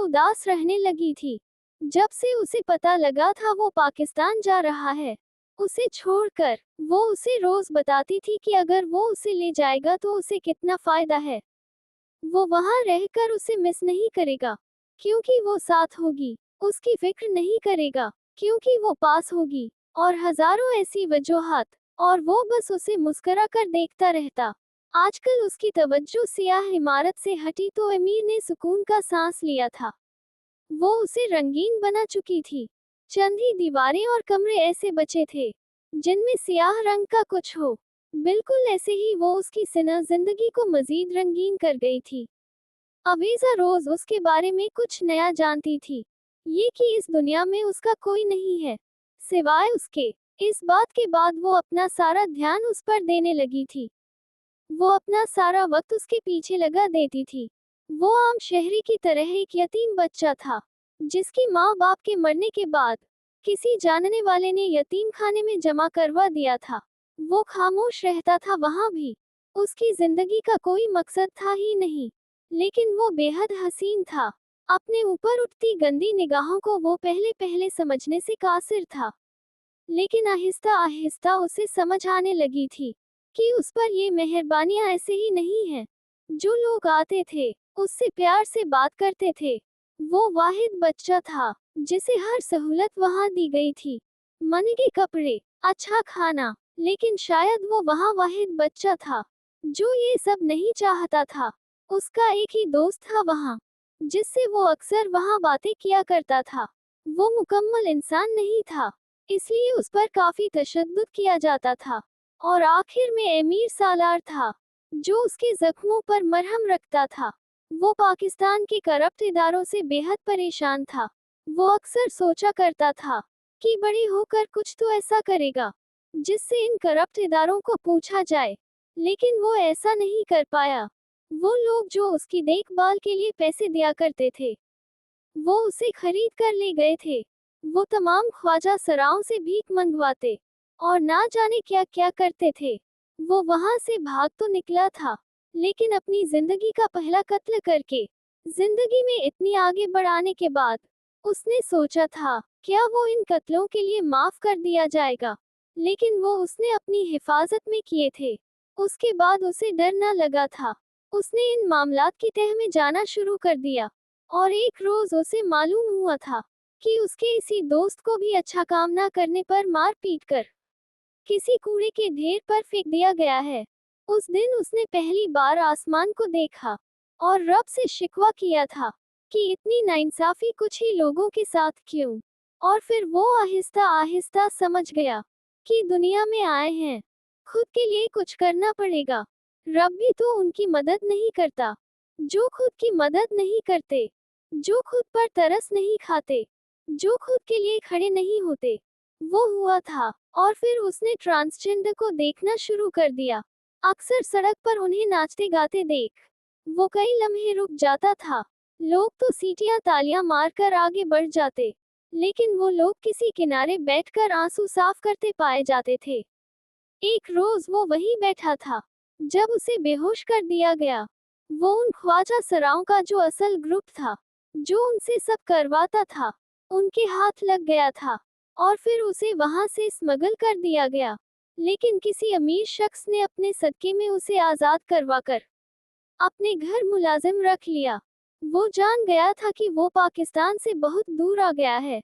उदास रहने लगी थी। जब से उसे पता लगा था वो पाकिस्तान जा रहा है, उसे छोड़कर, वो उसे रोज बताती थी कि अगर वो उसे ले जाएगा तो उसे कितना फायदा है। वो वहां रहकर उसे मिस नहीं करेगा, क्योंकि वो साथ होगी। उसकी फिक्र नहीं करेगा, क्योंकि वो पास होगी। और हजारों ऐसी वजूहात, और वो बस उसे मुस्कुरा कर देखता रहता। आजकल उसकी तवज्जो सियाह इमारत से हटी तो अमीर ने सुकून का सांस लिया था। वो उसे रंगीन बना चुकी थी। चंद ही दीवारें और कमरे ऐसे बचे थे जिनमें सियाह रंग का कुछ हो। बिल्कुल ऐसे ही वो उसकी सिना जिंदगी को मजीद रंगीन कर गई थी। अवीजा रोज उसके बारे में कुछ नया जानती थी, ये कि इस दुनिया में उसका कोई नहीं है सिवाय उसके। इस बात के बाद वो अपना सारा ध्यान उस पर देने लगी थी। वो अपना सारा वक्त उसके पीछे लगा देती थी। वो आम शहरी की तरह एक यतीम बच्चा था, जिसकी माँ बाप के मरने के बाद किसी जानने वाले ने यतीम खाने में जमा करवा दिया था। वो खामोश रहता था वहां भी। उसकी जिंदगी का कोई मकसद था ही नहीं, लेकिन वो बेहद हसीन था। अपने ऊपर उठती गंदी निगाहों को वो पहले पहले समझने से कासिर था, लेकिन आहिस्ता आहिस्ता उसे समझ आने लगी थी कि उस पर ये मेहरबानियां ऐसे ही नहीं हैं। जो लोग आते थे, उससे प्यार से बात करते थे। वो वाहिद बच्चा था जिसे हर सहूलत वहां दी गई थी, महंगे कपड़े, अच्छा खाना। लेकिन शायद वो वहां वाहिद बच्चा था जो ये सब नहीं चाहता था। उसका एक ही दोस्त था वहां, जिससे वो अक्सर वहां बातें किया करता था। वो मुकम्मल इंसान नहीं था, इसलिए उस पर काफी तशद्दुद किया जाता था। और आखिर में अमीर सालार था, जो उसके जख्मों पर मरहम रखता था। वो पाकिस्तान के करप्ट इदारों से बेहद परेशान था। वो अक्सर सोचा करता था कि बड़े होकर कुछ तो ऐसा करेगा जिससे इन करप्ट इदारों को पूछा जाए, लेकिन वो ऐसा नहीं कर पाया। वो लोग जो उसकी देखभाल के लिए पैसे दिया करते थे, वो उसे खरीद कर ले गए थे। वो तमाम ख्वाजा सराओं से भीख मंगवाते और ना जाने क्या क्या करते थे। वो वहां से भाग तो निकला था, लेकिन अपनी जिंदगी का पहला कत्ल करके जिंदगी में इतनी आगे बढ़ाने के बाद उसने सोचा था क्या वो इन कत्लों के लिए माफ कर दिया जाएगा, लेकिन वो उसने अपनी हिफाजत में किए थे। उसके बाद उसे डर न लगा था। उसने इन मामलात की तह में जाना शुरू कर दिया, और एक रोज उसे मालूम हुआ था कि उसके इसी दोस्त को भी अच्छा काम ना करने पर मार पीट कर किसी कूड़े के ढेर पर फेंक दिया गया है। उस दिन उसने पहली बार आसमान को देखा और रब से शिकवा किया था कि इतनी नाइंसाफी कुछ ही लोगों के साथ क्यों। और फिर वो आहिस्ता आहिस्ता समझ गया कि दुनिया में आए हैं, खुद के लिए कुछ करना पड़ेगा। रब भी तो उनकी मदद नहीं करता जो खुद की मदद नहीं करते, जो खुद पर तरस नहीं खाते, जो खुद के लिए खड़े नहीं होते। वो हुआ था, और फिर उसने ट्रांसजेंडर को देखना शुरू कर दिया। अक्सर सड़क पर उन्हें नाचते गाते देख वो कई लम्हे रुक जाता था। लोग तो सीटियां तालियां मारकर आगे बढ़ जाते, लेकिन वो लोग किसी किनारे बैठकर आंसू साफ करते पाए जाते थे। एक रोज वो वहीं बैठा था जब उसे बेहोश कर दिया गया। वो उन ख्वाजा सराओं का जो असल ग्रुप था, जो उनसे सब करवाता था, उनके हाथ लग गया था, और फिर उसे वहां से स्मगल कर दिया गया। लेकिन किसी अमीर शख्स ने अपने सदके में उसे आजाद करवाकर अपने घर मुलाजिम रख लिया। वो जान गया था कि वो पाकिस्तान से बहुत दूर आ गया है,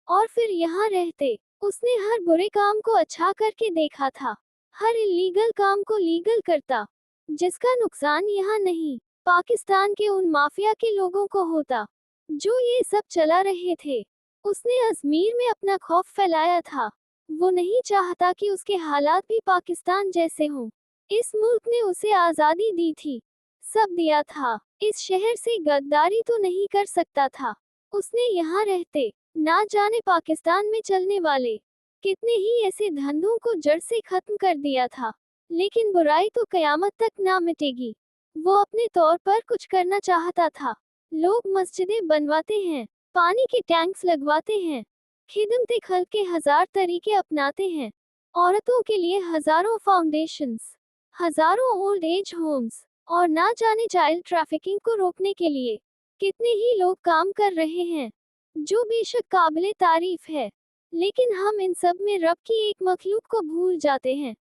और फिर यहाँ रहते उसने हर बुरे काम को अच्छा करके देखा था, हर इलीगल काम को लीगल करता, जिसका नुकसान यहाँ नहीं, पाकिस्तान के उन माफिया के लोगों को होता जो ये सब चला रहे थे। उसने अजमीर में अपना खौफ फैलाया था। वो नहीं चाहता कि उसके हालात भी पाकिस्तान जैसे हों। इस मुल्क ने उसे आजादी दी थी, सब दिया था। इस शहर से गद्दारी तो नहीं कर सकता था। उसने यहाँ रहते ना जाने पाकिस्तान में चलने वाले कितने ही ऐसे धंधों को जड़ से खत्म कर दिया था। लेकिन बुराई तो कयामत तक ना मिटेगी। वो अपने तौर पर कुछ करना चाहता था। लोग मस्जिदें बनवाते हैं, पानी के टैंक्स लगवाते हैं, खिदमते खल्क के हजार तरीके अपनाते हैं, औरतों के लिए हजारों फाउंडेशंस, हजारों ओल्ड एज होम्स, और ना जाने चाइल्ड ट्रैफिकिंग को रोकने के लिए कितने ही लोग काम कर रहे हैं, जो बेशक काबिले तारीफ है, लेकिन हम इन सब में रब की एक मखलूक को भूल जाते हैं।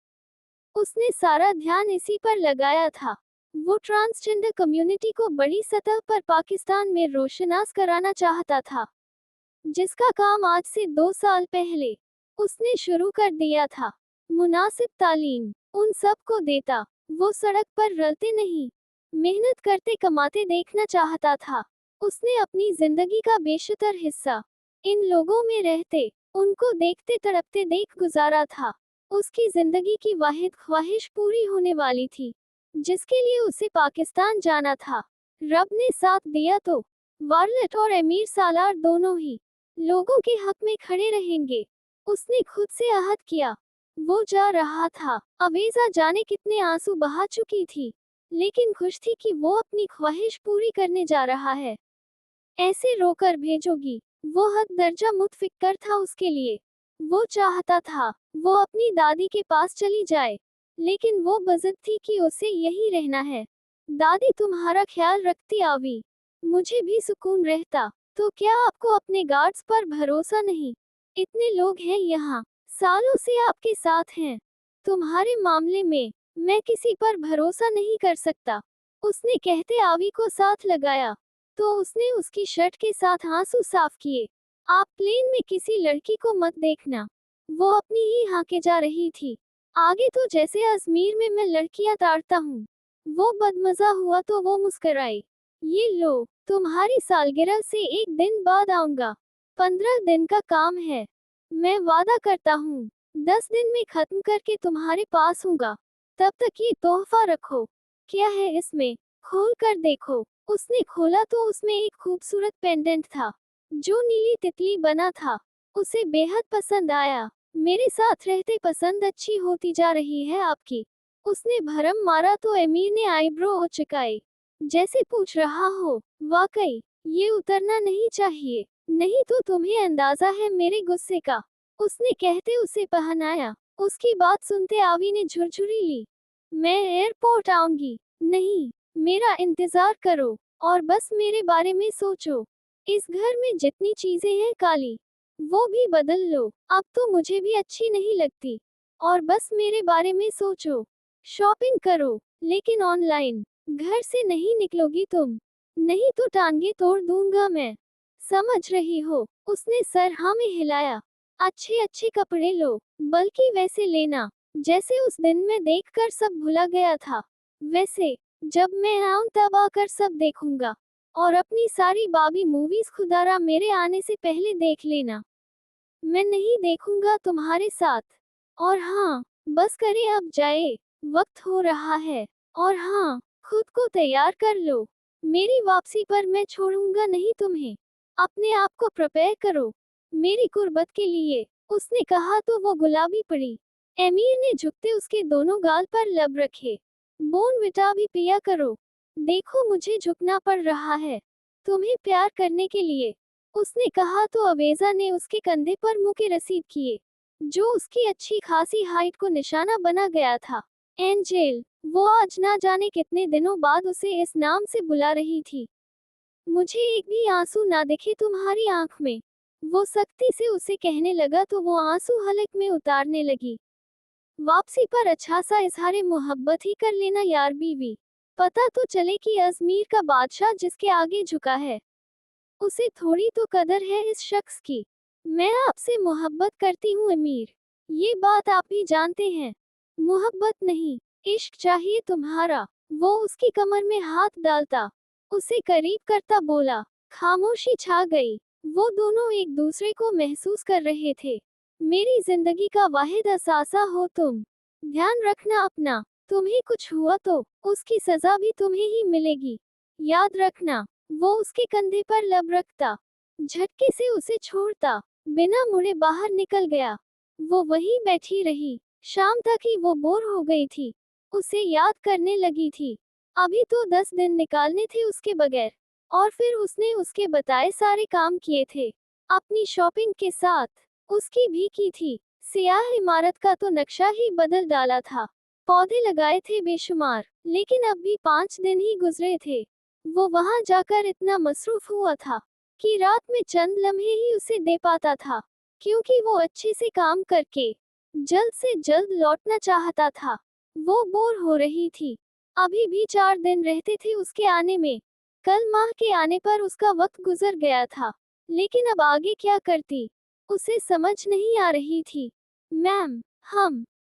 उसने सारा ध्यान इसी पर लगाया था। वो ट्रांसजेंडर कम्युनिटी को बड़ी सतह पर पाकिस्तान में रोशनास कराना चाहता था, जिसका काम आज से 2 साल पहले उसने शुरू कर दिया था। मुनासिब तालीम उन सब को देता। वो सड़क पर रलते नहीं, मेहनत करते कमाते देखना चाहता था। उसने अपनी जिंदगी का बेशतर हिस्सा इन लोगों में रहते, उनको देखते तड़पते देख गुजारा था। उसकी जिंदगी की वाहिद ख्वाहिश पूरी होने वाली थी, जिसके लिए उसे पाकिस्तान जाना था। रब ने साथ दिया तो वारलेट और अमीर सालार दोनों ही लोगों के हक में खड़े रहेंगे। उसने खुद से अहद किया। वो जा रहा था। अवेजा जाने कितने आंसू बहा चुकी थी, लेकिन खुश थी कि वो अपनी ख्वाहिश पूरी करने जा रहा है। ऐसे रोकर भेजोगी? वो हद दर्जा मुतफिक्र था उसके लिए। वो चाहता था वो अपनी दादी के पास चली जाए, लेकिन वो बज़िद थी कि उसे यही रहना है। दादी तुम्हारा ख्याल रखती आवी, मुझे भी सुकून रहता। तो क्या आपको अपने गार्ड्स पर भरोसा नहीं? इतने लोग हैं यहाँ, सालों से आपके साथ हैं। तुम्हारे मामले में मैं किसी पर भरोसा नहीं कर सकता। उसने कहते आवी को साथ लगाया, तो उसने उसकी शर्ट के साथ आंसू साफ किए। आप प्लेन में किसी लड़की को मत देखना, वो अपनी ही हाके जा रही थी। आगे तो जैसे अजमेर में मैं लड़कियां ताड़ता हूँ। वो बदमजा हुआ तो वो मुस्कराई। ये लो, तुम्हारी सालगिरह से 1 दिन बाद आऊंगा। 15 दिन का काम है, मैं वादा करता हूँ 10 दिन में खत्म करके तुम्हारे पास हूँगा। तब तक ये तोहफा रखो। क्या है इसमें? खोल कर देखो। उसने खोला तो उसमें एक खूबसूरत पेंडेंट था, जो नीली तितली बना था। उसे बेहद पसंद आया। मेरे साथ रहते पसंद अच्छी होती जा रही है आपकी। उसने भरम मारा तो अमीर ने आईब्रो उचकाई, जैसे पूछ रहा हो, वाकई ये उतरना नहीं चाहिए, नहीं तो तुम्हें अंदाजा है मेरे गुस्से का। उसने कहते उसे पहनाया। उसकी बात सुनते आवी ने झुरझुरी ली। मैं एयरपोर्ट आऊंगी। नहीं, मेरा इंतजार करो और बस मेरे बारे में सोचो। इस घर में जितनी चीजें हैं काली, वो भी बदल लो। अब तो मुझे भी अच्छी नहीं लगती, और बस मेरे बारे में सोचो। शॉपिंग करो, लेकिन ऑनलाइन। घर से नहीं निकलोगी तुम, नहीं तो टांगे तोड़ दूंगा मैं। समझ रही हो? उसने सर हाँ में हिलाया। अच्छे अच्छे कपड़े लो, बल्कि वैसे लेना जैसे उस दिन में देखकर सब भुला गया था। वैसे जब मैं आऊं तब आकर सब देखूंगा, और अपनी सारी बाबी मूवीज खुदारा मेरे आने से पहले देख लेना। मैं नहीं देखूंगा तुम्हारे साथ। और हाँ, बस करे अब जाए, वक्त हो रहा है। और हाँ, खुद को तैयार कर लो, मेरी वापसी पर मैं छोड़ूंगा नहीं तुम्हें। अपने आप को प्रिपेयर करो मेरी कुर्बत के लिए। उसने कहा तो वो गुलाबी पड़ी। एमीर ने झुकते उसके दोनों गाल पर लब रखे। बोर्नविटा भी पिया करो। देखो मुझे झुकना पड़ रहा है तुम्हें प्यार करने के लिए, उसने कहा तो अवेजा ने उसके कंधे पर मुंह के रसीद किए, जो उसकी अच्छी खासी हाइट को निशाना बना गया था। एंजेल, वो आज ना जाने कितने दिनों बाद उसे इस नाम से बुला रही थी। मुझे एक भी आंसू ना दिखे तुम्हारी आंख में, वो सख्ती से उसे कहने लगा तो वो आंसू हलक में उतारने लगी। वापसी पर अच्छा सा इजहार मोहब्बत ही कर लेना यार बीवी। पता तो चले कि अजमीर का बादशाह जिसके आगे झुका है, उसे थोड़ी तो कदर है इस शख्स की। मैं आपसे मोहब्बत करती हूँ अमीर, ये बात आप भी जानते हैं। मोहब्बत नहीं, इश्क चाहिए तुम्हारा। वो उसकी कमर में हाथ डालता, उसे करीब करता बोला। खामोशी छा गई। वो दोनों एक दूसरे को महसूस कर रहे थे। मेरी जिंदगी का वाहिद असासा हो तुम। ध्यान रखना अपना, तुम्हें कुछ हुआ तो उसकी सजा भी तुम्हें ही मिलेगी। याद रखना। वो उसके कंधे पर लब रखता, झटके से उसे छोड़ता, बिना मुड़े बाहर निकल गया। वो वहीं बैठी रही। शाम तक ही वो बोर हो गई थी। उसे याद करने लगी थी। अभी तो 10 दिन निकालने थे उसके बगैर, और फिर उसने उसके बताए सारे काम किए थे। अपनी शॉपिंग के साथ उसकी भी की थी। सियाह इमारत का तो नक्शा ही बदल डाला था। पौधे लगाए थे बेशुमार, लेकिन अब भी 5 दिन ही गुजरे थे। वो वहां जाकर इतना मसरूफ हुआ था कि रात में चंद लम्हे ही उसे दे पाता था, क्योंकि वो अच्छे से काम करके जल्द से जल्द लौटना चाहता था। वो बोर हो रही थी। अभी भी 4 दिन रहते थे उसके आने में। कल माह के आने पर उसका वक्त गुजर गया था, लेकिन अब आगे क्या करती उसे समझ नहीं आ रही थी। मैम,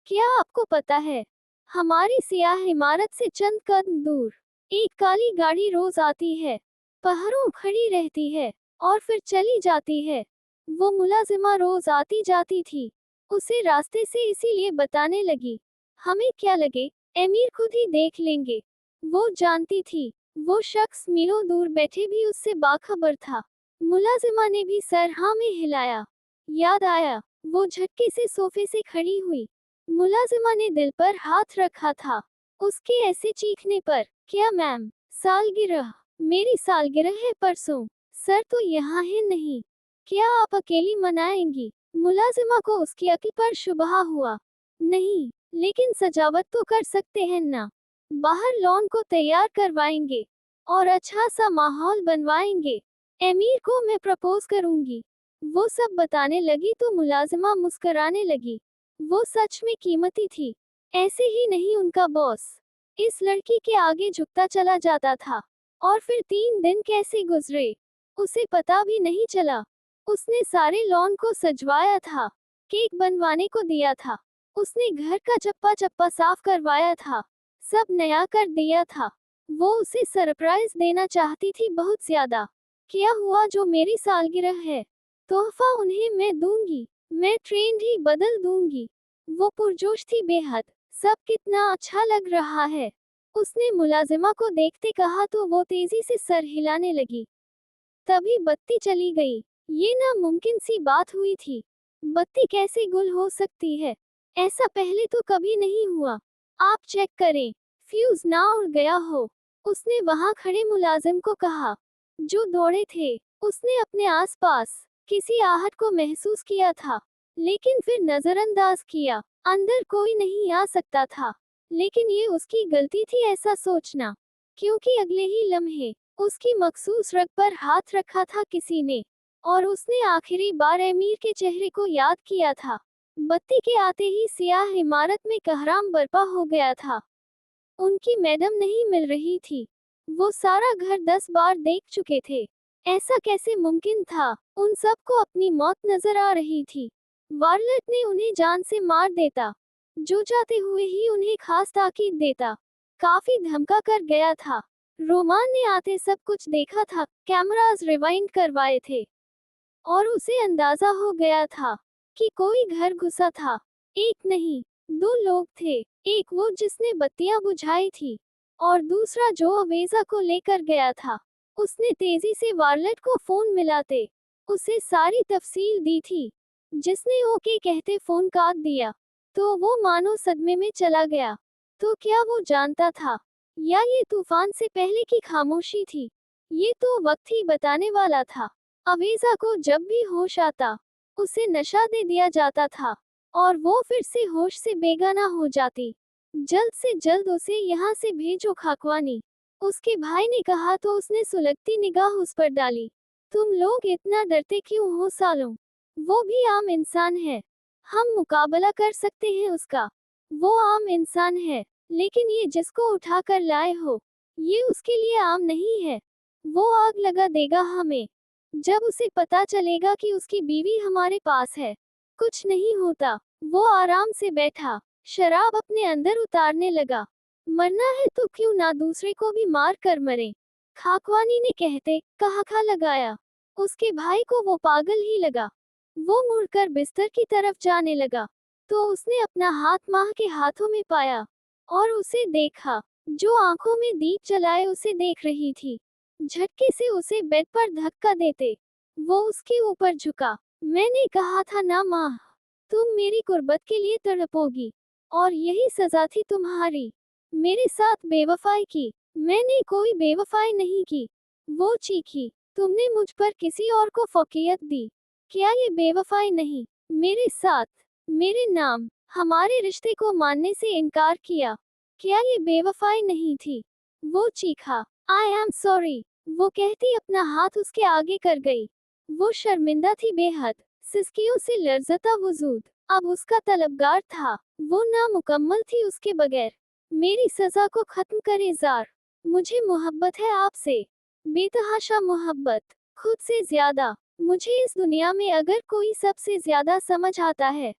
क्या आपको पता है, हमारी सियाह इमारत से चंद कदम दूर एक काली गाड़ी रोज आती है, पहरों खड़ी रहती है और फिर चली जाती है। वो मुलाजिमा रोज आती जाती थी, उसे रास्ते से इसीलिए बताने लगी। हमें क्या लगे, एमीर खुद ही देख लेंगे। वो जानती थी वो शख्स मीलों दूर बैठे भी उससे बाखबर था। मुलाजिमा ने भी सर हाँ में हिलाया। याद आया, वो झटके से सोफे से खड़ी हुई। मुलाजिमा ने दिल पर हाथ रखा था उसके ऐसे चीखने पर। क्या मैम, सालगिरह? मेरी सालगिरह है परसों। सर तो यहाँ है नहीं। क्या आप अकेली मनाएंगी? मुलाजिमा को उसकी अक्ल पर शुबहा हुआ। नहीं, लेकिन सजावट तो कर सकते हैं ना। बाहर लॉन को तैयार करवाएंगे और अच्छा सा माहौल बनवाएंगे। एमीर को मैं प्रपोज करूंगी। वो सब बताने लगी तो मुलाजिमा मुस्कुराने लगी। वो सच में कीमती थी, ऐसे ही नहीं उनका बॉस। इस लड़की के आगे झुकता चला जाता था। और फिर 3 दिन कैसे गुजरे उसे पता भी नहीं चला। उसने सारे लॉन को सजवाया था, केक बनवाने को दिया था, उसने घर का चप्पा चप्पा साफ करवाया था, सब नया कर दिया था। वो उसे सरप्राइज देना चाहती थी बहुत ज्यादा। क्या हुआ जो मेरी सालगिरह है, तोहफा उन्हें मैं दूंगी, मैं ट्रेंड ही बदल दूंगी। वो पुरजोश थी बेहद। सब कितना अच्छा लग रहा है, उसने मुलाजिमा को देखते कहा तो वो तेजी से सर हिलाने लगी। तभी बत्ती चली गई। ये नामुमकिन सी बात हुई थी। बत्ती कैसे गुल हो सकती है? ऐसा पहले तो कभी नहीं हुआ। आप चेक करें, फ्यूज ना उड़ गया हो। उसने वहां खड़े मुलाजिम को कहा, जो दौड़े थे। उसने अपने आसपास किसी आहट को महसूस किया था, लेकिन फिर नजरअंदाज किया। अंदर कोई नहीं आ सकता था, लेकिन ये उसकी गलती थी ऐसा सोचना, क्योंकि अगले ही लम्हे उसकी मखसूस रग पर हाथ रखा था किसी ने, और उसने आखिरी बार एमीर के चेहरे को याद किया था। बत्ती के आते ही सियाह इमारत में कहराम बर्पा हो गया था। उनकी मैडम नहीं मिल रही थी। वो सारा घर 10 बार देख चुके थे। ऐसा कैसे मुमकिन था? उन सबको अपनी मौत नजर आ रही थी। वारलेट ने उन्हें जान से मार देता, जो जाते हुए ही उन्हें खास ताकीद देता। काफी धमका कर गया था। रोमान ने आते सब कुछ देखा था, कैमरास रिवाइंड करवाए थे, और उसे अंदाजा हो गया था कि कोई घर घुसा था। एक नहीं, 2 लोग थे। एक वो जिसने बत्तियां बुझाई थी, और दूसरा जो अवेजा को लेकर गया था। उसने तेजी से वारलेट को फोन मिलाते उसे सारी तफसील दी थी। जिसने ओके कहते फोन काट दिया, तो वो मानो सदमे में चला गया। तो क्या वो जानता था, या ये तूफान से पहले की खामोशी थी? ये तो वक्त ही बताने वाला था। अवेजा को जब भी होश आता, उसे नशा दे दिया जाता था, और वो फिर से होश से बेगाना हो जाती। जल्द से जल्द उसे यहाँ से भेजो खाकवानी, उसके भाई ने कहा तो उसने सुलगती निगाह उस पर डाली। तुम लोग इतना डरते क्यों हो सालों? वो भी आम इंसान है, हम मुकाबला कर सकते हैं उसका। वो आम इंसान है, लेकिन ये जिसको उठा कर लाए हो, ये उसके लिए आम नहीं है। वो आग लगा देगा हमें, जब उसे पता चलेगा कि उसकी बीवी हमारे पास है। कुछ नहीं होता। वो आराम से बैठा, शराब अपने अंदर उतारने लगा। मरना है तो क्यों ना दूसरे को भी मार कर मरे। खाकवानी ने कहते कहा लगाया। उसके भाई को वो पागल ही लगा। वो मुड़कर बिस्तर की तरफ जाने लगा, तो उसने अपना हाथ माह के हाथों में पाया, और उसे देखा, जो आंखों में दीप जलाए उसे देख रही थी। झटके से उसे बेड पर धक्का देते वो उसके ऊपर झुका। मैंने कहा था ना माँ, तुम मेरी कुर्बत के लिए तड़पोगी, और यही सजा थी तुम्हारी। मेरे साथ बेवफाई की। मैंने कोई बेवफाई नहीं की। वो चीखी। तुमने मुझ पर किसी और को फौकियत दी। क्या ये बेवफाई नहीं? मेरे साथ, मेरे नाम, हमारे रिश्ते को मानने से इनकार किया। क्या ये बेवफाई नहीं थी? वो चीखा। आई एम सॉरी, वो कहती अपना हाथ उसके आगे कर गई। वो शर्मिंदा थी बेहद, सिसकियों से लर्जता वजूद अब उसका तलबगार था। वो नामुकम्मल थी उसके बगैर। मेरी सजा को खत्म करे जार, मुझे मोहब्बत है आपसे, बेतहाशा मोहब्बत, खुद से ज्यादा। मुझे इस दुनिया में अगर कोई सबसे ज्यादा समझ आता है,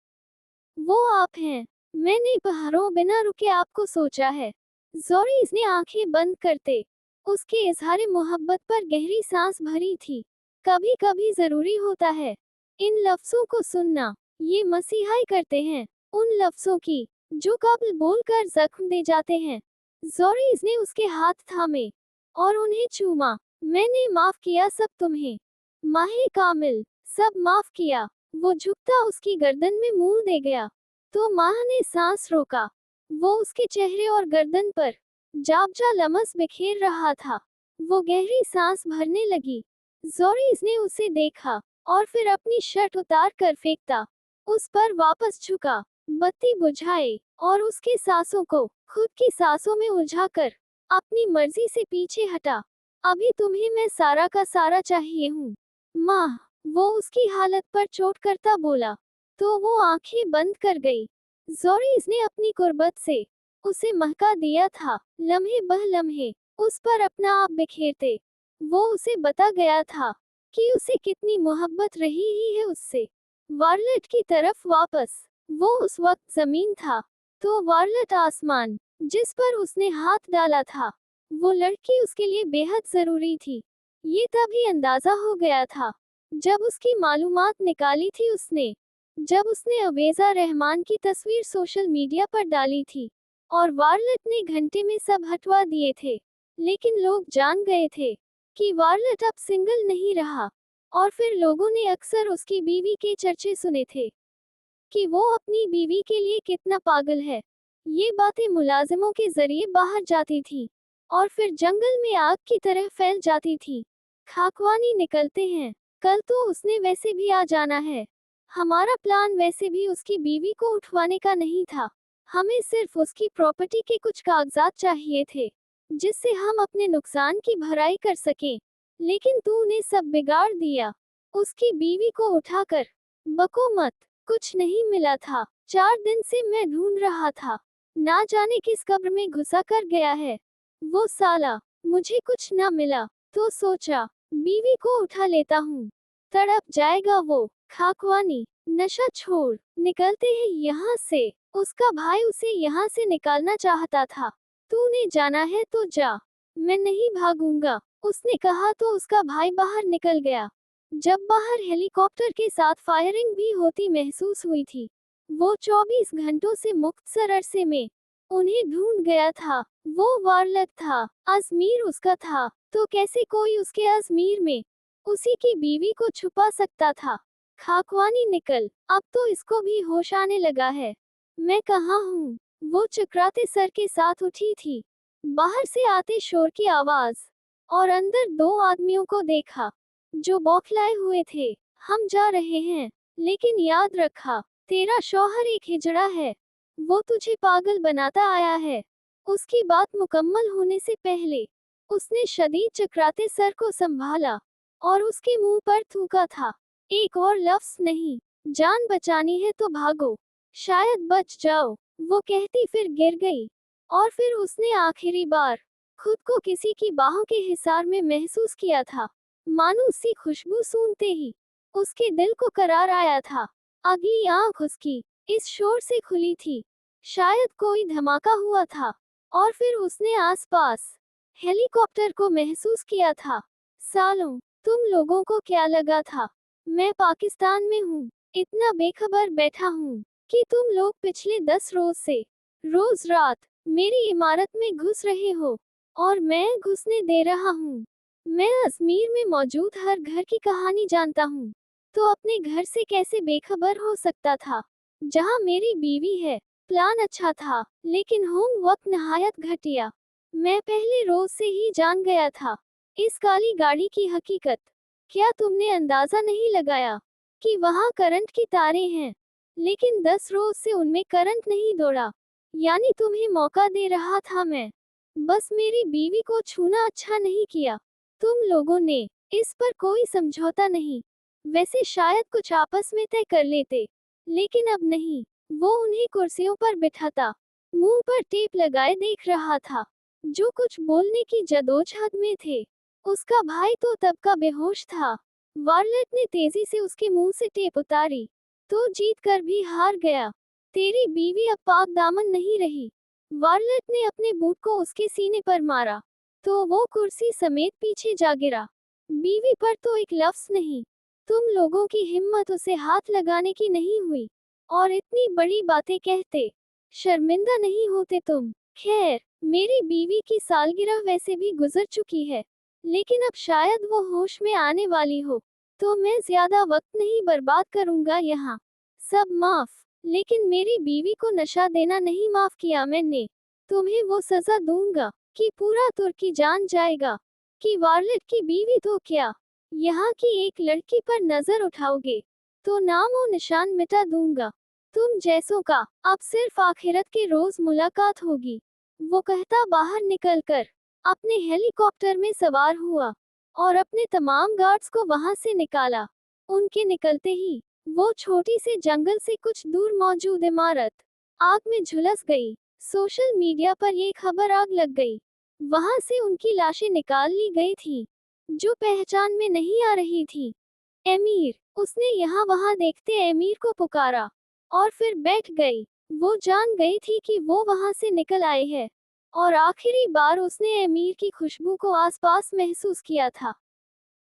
वो आप हैं। मैंने पहरों बिना रुके आपको सोचा है। जोरीज ने आंखें बंद करते उसके इजहार मोहब्बत पर गहरी सांस भरी थी। कभी कभी जरूरी होता है इन लफ्जों को सुनना। ये मसीहाई करते हैं उन लफ्जों की जो कब्ल बोलकर जख्म दे जाते हैं। जोरीज ने उसके हाथ थामे और उन्हें चूमा। मैंने माफ किया सब तुम्हें, माहे कामिल, सब माफ किया। वो झुकता उसकी गर्दन में मुंह दे गया तो माह ने सांस रोका। वो उसके चेहरे और गर्दन पर जाबजा लमस बिखेर रहा था। वो गहरी सांस भरने लगी। जोरीज ने उसे देखा और फिर अपनी शर्ट उतार कर फेंकता उस पर वापस झुका, बत्ती बुझाए और उसके सांसों को खुद की सांसों में उलझाकर अपनी मर्जी से पीछे हटा। अभी तुम्हें मैं सारा का सारा चाहिए हूँ माँ, वो उसकी हालत पर चोट करता बोला तो वो आंखें बंद कर गई। जोरीज ने अपनी कुर्बत से उसे महका दिया था। लम्हे बह लम्हे उस पर अपना आप बिखेरते वो उसे बता गया था कि उसे कितनी मोहब्बत रही ही है उससे। वारलेट की तरफ वापस, वो उस वक्त जमीन था तो वारलेट आसमान जिस पर उसने हाथ डाला था। वो लड़की उसके लिए बेहद जरूरी थी। ये तभी अंदाजा हो गया था जब उसकी मालूमात निकाली थी उसने, जब उसने अवेजा रहमान की तस्वीर सोशल मीडिया पर डाली थी और वारलेट ने घंटे में सब हटवा दिए थे। लेकिन लोग जान गए थे कि वारलेट अब सिंगल नहीं रहा। और फिर लोगों ने अक्सर उसकी बीवी के चर्चे सुने थे कि वो अपनी बीवी के लिए कितना पागल है। ये बातें मुलाजिमों के जरिए बाहर जाती थी और फिर जंगल में आग की तरह फैल जाती थी। खाकवानी निकलते हैं, कल तो उसने वैसे भी आ जाना है। हमारा प्लान वैसे भी उसकी बीवी को उठवाने का नहीं था। हमें सिर्फ उसकी प्रॉपर्टी के कुछ कागजात चाहिए थे जिससे हम अपने नुकसान की भराई कर सकें। लेकिन तूने सब बिगाड़ दिया। उसकी बीवी को उठाकर बको मत, कुछ नहीं मिला था। 4 दिन से मैं ढूंढ रहा था, ना जाने किस कब्र में घुसा कर गया है वो साला। मुझे कुछ ना मिला तो सोचा बीवी को उठा लेता हूँ, तड़प जाएगा वो। खाकवानी, नशा छोड़, निकलते हैं यहाँ से। उसका भाई उसे यहाँ से निकालना चाहता था। तूने जाना है तो जा, मैं नहीं भागूंगा, उसने कहा तो उसका भाई बाहर निकल गया। जब बाहर हेलीकॉप्टर के साथ फायरिंग भी होती महसूस हुई थी। वो 24 घंटों से मुख्तसर अरसे में उन्हें ढूंढ गया था। वो वारलत था, अजमीर उसका था, तो कैसे कोई उसके अजमीर में उसी की बीवी को छुपा सकता था। खाकवानी निकल, अब तो इसको भी होश आने लगा है। मैं कहाँ हूँ? वो चकराते सर के साथ उठी थी। बाहर से आते शोर की आवाज और अंदर 2 आदमियों को देखा जो बौखलाए हुए थे। हम जा रहे हैं, लेकिन याद रखा तेरा शौहर एक हिजड़ा है, वो तुझे पागल बनाता आया है। उसकी बात मुकम्मल होने से पहले उसने शदीद चकराते सर को संभाला और उसके मुंह पर थूका था। एक और लफ्ज नहीं, जान बचानी है तो भागो, शायद बच जाओ, वो कहती फिर गिर गई। और फिर उसने आखिरी बार खुद को किसी की बाहों के हिसार में महसूस किया था। मानो उसकी खुशबू सूंघते ही उसके दिल को करार आया था। अगली आंख उसकी इस शोर से खुली थी, शायद कोई धमाका हुआ था। और फिर उसने आसपास हेलीकॉप्टर को महसूस किया था। सालों, तुम लोगों को क्या लगा था मैं पाकिस्तान में हूँ, इतना बेखबर बैठा हूँ कि तुम लोग पिछले 10 रोज से रोज रात मेरी इमारत में घुस रहे हो और मैं घुसने दे रहा हूँ। मैं अजमेर में मौजूद हर घर की कहानी जानता हूँ, तो अपने घर से कैसे बेखबर हो सकता था जहाँ मेरी बीवी है। प्लान अच्छा था, लेकिन होम वक्त नहायत घटिया। मैं पहले रोज से ही जान गया था इस काली गाड़ी की हकीकत। क्या तुमने अंदाजा नहीं लगाया कि वहाँ करंट की तारें हैं, लेकिन 10 रोज से उनमें करंट नहीं दौड़ा। यानी तुम्हें मौका दे रहा था मैं। बस मेरी बीवी को छूना अच्छा नहीं किया तुम लोगों ने। इस पर कोई समझौता नहीं। वैसे शायद कुछ आपस में तय कर लेते, लेकिन अब नहीं। वो उन्हें कुर्सियों पर बिठाता, मुंह पर टेप लगाए देख रहा था। जो कुछ बोलने की जदोजहद में थे। उसका भाई तो तब का बेहोश था। वारलेट ने तेजी से उसके मुंह से टेप उतारी। तो जीत कर भी हार गया। तेरी बीवी अब पाक दामन नहीं रही। वारलेट ने अपने बूट को उसके सीने पर मारा, तो वो कुर्सी समेत पीछे जा गिरा। बीवी पर तो एक लफ्ज नहीं। तुम लोगों की हिम्मत उसे हाथ लगाने की नहीं हुई, और इतनी बड़ी बातें कहते। शर्मिंदा नहीं होते तुम। खैर, मेरी बीवी की सालगिरह वैसे भी गुजर चुकी है, लेकिन अब शायद वो होश में आने वाली हो, तो मैं ज्यादा वक्त नहीं बर्बाद करूंगा यहाँ। सब माफ, लेकिन मेरी बीवी को नशा देना नहीं माफ किया मैंने। तुम्हें वो सजा दूंगा कि पूरा तुर्की जान जाएगा कि वारलेट की बीवी तो क्या, यहाँ की एक लड़की पर नजर उठाओगे तो नामो निशान मिटा दूंगा तुम जैसों का। अब सिर्फ आखिरत के रोज मुलाकात होगी। वो कहता बाहर निकलकर अपने हेलीकॉप्टर में सवार हुआ और अपने तमाम गार्ड्स को वहां से निकाला। उनके निकलते ही वो छोटी से जंगल से कुछ दूर मौजूद इमारत आग में झुलस गई। सोशल मीडिया पर ये खबर आग लग गई। वहां से उनकी लाशें निकाल ली गई थी, जो पहचान में नहीं आ रही थी। एमीर, उसने यहाँ वहां देखते एमीर को पुकारा और फिर बैठ गई। वो जान गई थी कि वो वहां से निकल आए हैं, और आखिरी बार उसने एमीर की खुशबू को आसपास महसूस किया था।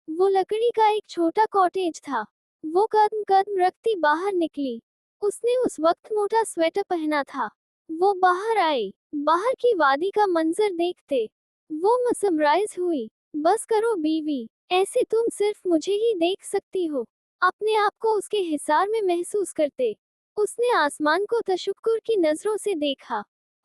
वो लकड़ी का एक छोटा कॉटेज था। वो कदम कदम रखती बाहर निकली। उसने उस वक्त मोटा स्वेटर पहना था। वो बाहर आई। बाहर की वादी का मंजर देखते वो मसमराइज हुई। बस करो बीवी, ऐसे तुम सिर्फ मुझे ही देख सकती हो। अपने आप को उसके हिसार में महसूस करते उसने आसमान को तशक्कुर की नजरों से देखा।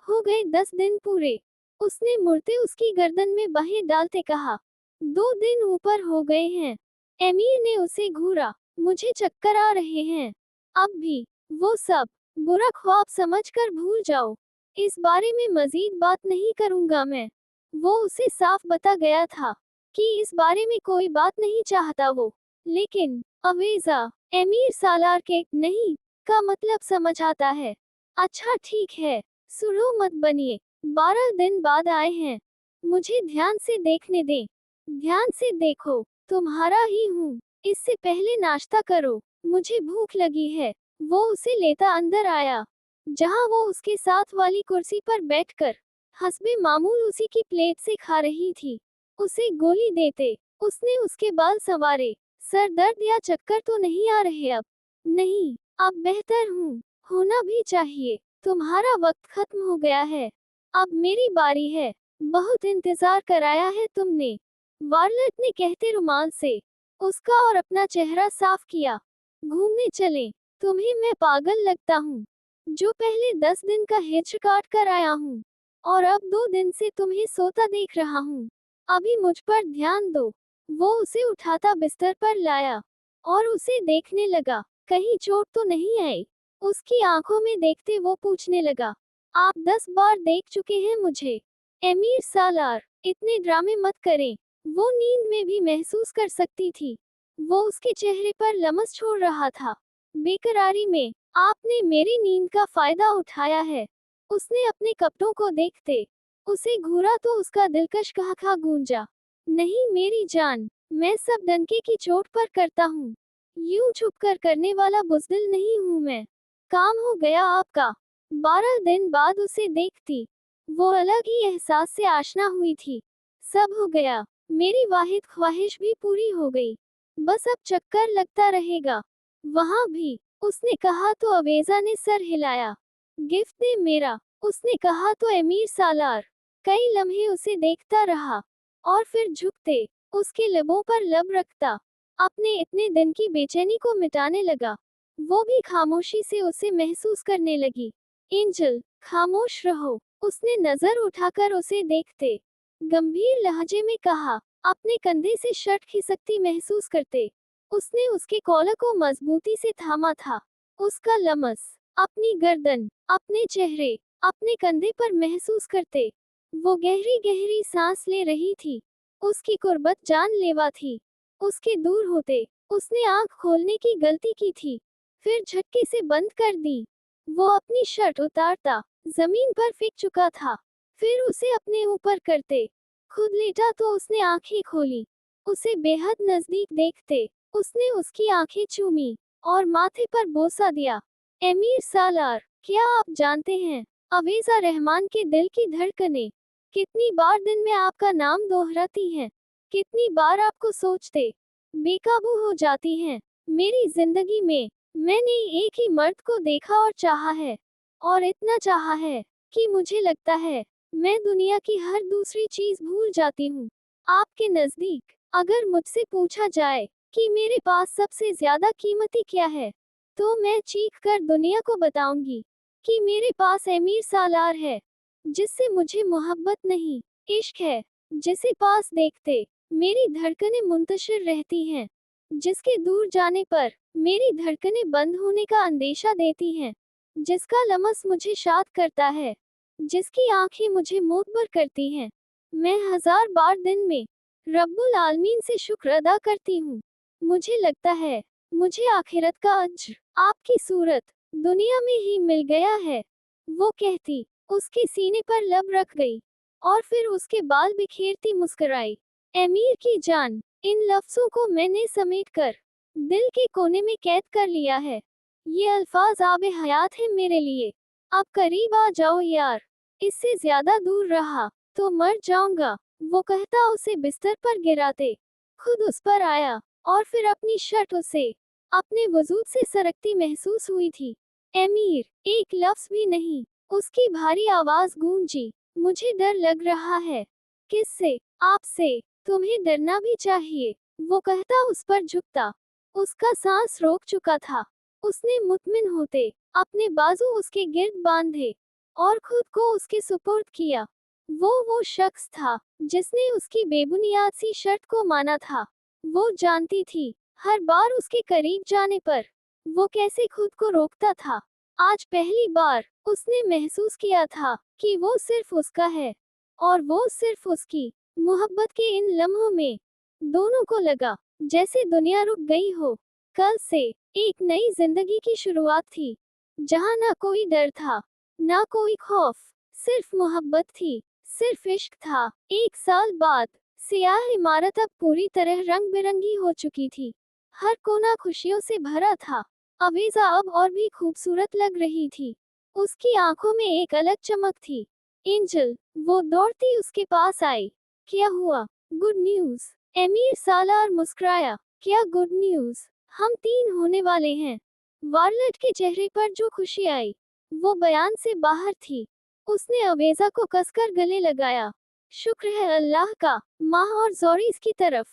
हो गए 10 दिन पूरे। उसने मुड़ते उसकी गर्दन में बाहें डालते कहा, 2 दिन ऊपर हो गए हैं। एमीर ने उसे घूरा। मुझे चक्कर आ रहे हैं। अब भी। वो सब बुरा ख्वाब समझकर भूल जाओ। इस बारे में मजीद बात नहीं करूंगा मैं। वो उसे साफ बता गया था कि इस बारे में कोई बात नहीं चाहता वो। लेकिन अवेजा, एमीर सालार के नहीं का मतलब समझ आता है। अच्छा ठीक है, सुनो मत बनिए। 12 दिन बाद आए हैं। मुझे ध्यान से देखने दें। ध्यान से देखो, तुम्हारा ही हूँ। इससे पहले नाश्ता करो, मुझे भूख लगी है। वो उसे लेता अंदर आया, जहाँ वो उसके साथ वाली कुर्सी पर बैठकर हस्बे मामूल उसी की प्लेट से खा रही थी। उसे गोली देते उसने उसके बाल संवारे। सर दर्द या चक्कर तो नहीं आ रहे अब? नहीं, अब बेहतर हूँ। होना भी चाहिए। तुम्हारा वक्त खत्म हो गया है। अब मेरी बारी है। बहुत इंतजार कराया है तुमने। वारलेट ने कहते रुमाल से उसका और अपना चेहरा साफ किया। घूमने चलें। तुम्हें मैं पागल लगता हूँ, जो पहले 10 दिन का हिच काट कर आया हूँ, और अब 2 दिन से तुम्हें सोता देख रहा हूँ। अभी मुझ पर ध्यान दो। वो उसे उठाता बिस्तर पर लाया और उसे देखने लगा, कहीं चोट तो नहीं आई। उसकी आंखों में देखते वो पूछने लगा, आप 10 बार देख चुके हैं मुझे। एमीर सालार, इतने ड्रामे मत करें। वो नींद में भी महसूस कर सकती थी। वो उसके चेहरे पर लमस छोड़ रहा था, बेकरारी में। आपने मेरी नींद का फायदा उठाया है। उसने अपने कपड़ों को देखते उसे घूरा तो उसका दिलकश कहा गूंजा। नहीं मेरी जान, मैं सब डंके की चोट पर करता हूँ। यूं छुप कर करने वाला बुज़दिल नहीं हूँ मैं। काम हो गया आपका। 12 दिन बाद उसे देखती वो अलग ही एहसास से आशना हुई थी। सब हो गया। मेरी वाहिद ख्वाहिश भी पूरी हो गई। बस अब चक्कर लगता रहेगा। वहां भी। उसने कहा तो अवेजा ने सर हिलाया। गिफ्ट दे मेरा। उसने कहा तो एमीर सालार कई लम्हे उसे देखता रहा, और फिर झुकते उसके लबों पर लब रखता अपने इतने दिन की बेचैनी को मिटाने लगा। वो भी खामोशी से उसे महसूस करने लगी। एंजल, खामोश रहो। उसने नजर उठाकर उसे देखते गंभीर लहजे में कहा, अपने कंधे से शर्ट खिसकती महसूस करते उसने उसके कॉलर को मजबूती से थामा था। उसका लमस अपनी गर्दन, अपने चेहरे, अपने कंधे पर महसूस करते वो गहरी गहरी सांस ले रही थी। उसकी कुर्बत जानलेवा थी। उसके दूर होते उसने आंख खोलने की गलती की थी, फिर झटके से बंद कर दी। वो अपनी शर्ट उतारता जमीन पर फेंक चुका था, फिर उसे अपने ऊपर करते खुद लेटा तो उसने आंखें खोली। उसे बेहद नजदीक देखते उसने उसकी आंखें चूमी और माथे पर बोसा दिया। एमीर सालार, क्या आप जानते हैं, अवेजा रहमान के दिल की धड़कनें कितनी बार दिन में आपका नाम दोहराती हैं, कितनी बार आपको सोचते बेकाबू हो जाती हैं। मेरी जिंदगी में मैंने एक ही मर्द को देखा और चाहा है, और इतना चाहा है कि मुझे लगता है मैं दुनिया की हर दूसरी चीज भूल जाती हूँ। आपके नजदीक अगर मुझसे पूछा जाए कि मेरे पास सबसे ज्यादा कीमती क्या है, तो मैं चीख कर दुनिया को बताऊंगी कि मेरे पास एमीर सालार है, जिससे मुझे मोहब्बत नहीं, इश्क है, जिसे पास देखते मेरी धड़कनें मुंतशिर रहती हैं, जिसके दूर जाने पर मेरी धड़कनें बंद होने का अंदेशा देती हैं, जिसका लमस मुझे शाद करता है, जिसकी आंखें मुझे मोतबर करती हैं। मैं 1000 बार दिन में रब्बुल आलमीन से शुक्र अदा करती हूँ। मुझे लगता है मुझे आखिरत का अज्र आपकी सूरत दुनिया में ही मिल गया है। वो कहती उसके सीने पर लब रख गई और फिर उसके बाल बिखेरती मुस्कुराई। एमीर की जान, इन लफ्जों को मैंने समेटकर दिल के कोने में कैद कर लिया है। ये अल्फाज आब हयात है मेरे लिए। अब करीब आ जाओ यार, इससे ज्यादा दूर रहा तो मर जाऊंगा। वो कहता उसे बिस्तर पर गिराते खुद उस पर आया और फिर अपनी शर्ट उसे अपने वजूद से सरकती महसूस हुई थी। एमीर, एक लफ्ज भी नहीं। उसकी भारी आवाज गूंजी, मुझे डर लग रहा है। किससे? आपसे। तुम्हें डरना भी चाहिए, वो कहता उस पर झुकता। उसका सांस रोक चुका था। उसने मुतमिन होते अपने बाजू उसके गिर्द बांधे और खुद को उसके सुपुर्द किया। वो शख्स था जिसने उसकी बेबुनियाद सी शर्त को माना था। वो जानती थी हर बार उसके करीब जाने पर वो कैसे खुद को रोकता था। आज पहली बार उसने महसूस किया था कि वो सिर्फ उसका है और वो सिर्फ उसकी। मोहब्बत के इन लम्हों में दोनों को लगा जैसे दुनिया रुक गई हो। कल से एक नई जिंदगी की शुरुआत थी, जहां ना कोई डर था, ना कोई खौफ, सिर्फ मोहब्बत थी, सिर्फ इश्क था। 1 साल बाद सियाह इमारत अब पूरी तरह रंग बिरंगी हो चुकी थी। हर कोना खुशियों से भरा था। अवीजा अब और भी खूबसूरत लग रही थी। उसकी आंखों में एक अलग चमक थी। एंजल, वो दौड़ती उसके पास आई। क्या हुआ? Good news. एमीर सालार मुस्कुराया। क्या गुड न्यूज? हम 3 होने वाले हैं। वारलेट के चेहरे पर जो खुशी आई वो बयान से बाहर थी। उसने अवेजा को कसकर गले लगाया। शुक्र है अल्लाह का। माह और जोरीस की तरफ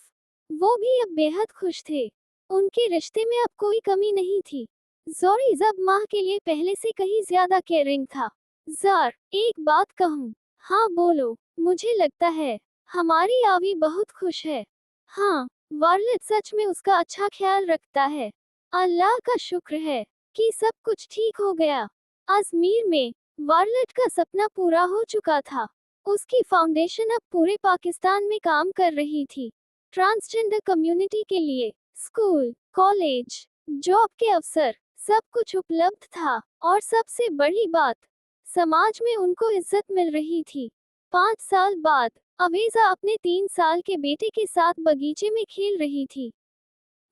वो भी अब बेहद खुश थे। उनके रिश्ते में अब कोई कमी नहीं थी। जोरीस अब माह के लिए पहले से कहीं ज्यादा केयरिंग था। जार, एक बात कहूँ? हाँ बोलो। मुझे लगता है हमारी आवी बहुत खुश है। हाँ, वारलेट सच में उसका अच्छा ख्याल रखता है। अल्लाह का शुक्र है कि सब कुछ ठीक हो गया। अजमीर में वारलेट का सपना पूरा हो चुका था। उसकी फाउंडेशन अब पूरे पाकिस्तान में काम कर रही थी। ट्रांसजेंडर कम्युनिटी के लिए स्कूल, कॉलेज, जॉब के अवसर, सब कुछ उपलब्ध था और सबसे बड़ी बात, समाज में उनको इज्जत मिल रही थी। 5 साल बाद अवेजा अपने 3 साल के बेटे के साथ बगीचे में खेल रही थी।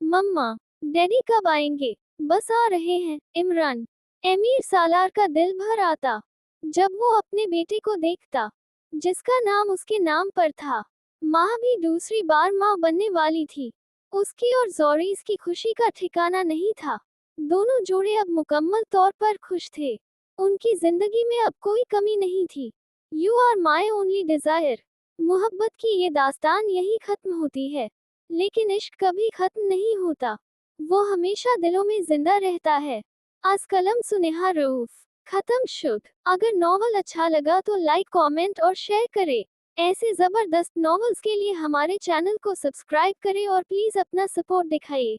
मम्मा, डैडी कब आएंगे? बस आ रहे हैं, इमरान। एमीर सालार का दिल भर आता जब वो अपने बेटे को देखता, जिसका नाम उसके नाम पर था। माँ भी दूसरी बार माँ बनने वाली थी। उसकी और जोरीस की खुशी का ठिकाना नहीं था। दोनों जोड़े अब मुकम्मल तौर पर खुश थे। उनकी जिंदगी में अब कोई कमी नहीं थी। You are my only desire. मोहब्बत की ये दास्तान यही खत्म होती है, लेकिन इश्क कभी खत्म नहीं होता। वो हमेशा दिलों में जिंदा रहता है। आज कलम सुनेहा रऊफ। खत्म शुद। अगर नॉवल अच्छा लगा तो लाइक, कमेंट और शेयर करें। ऐसे जबरदस्त नॉवेल्स के लिए हमारे चैनल को सब्सक्राइब करें और प्लीज अपना सपोर्ट दिखाइए।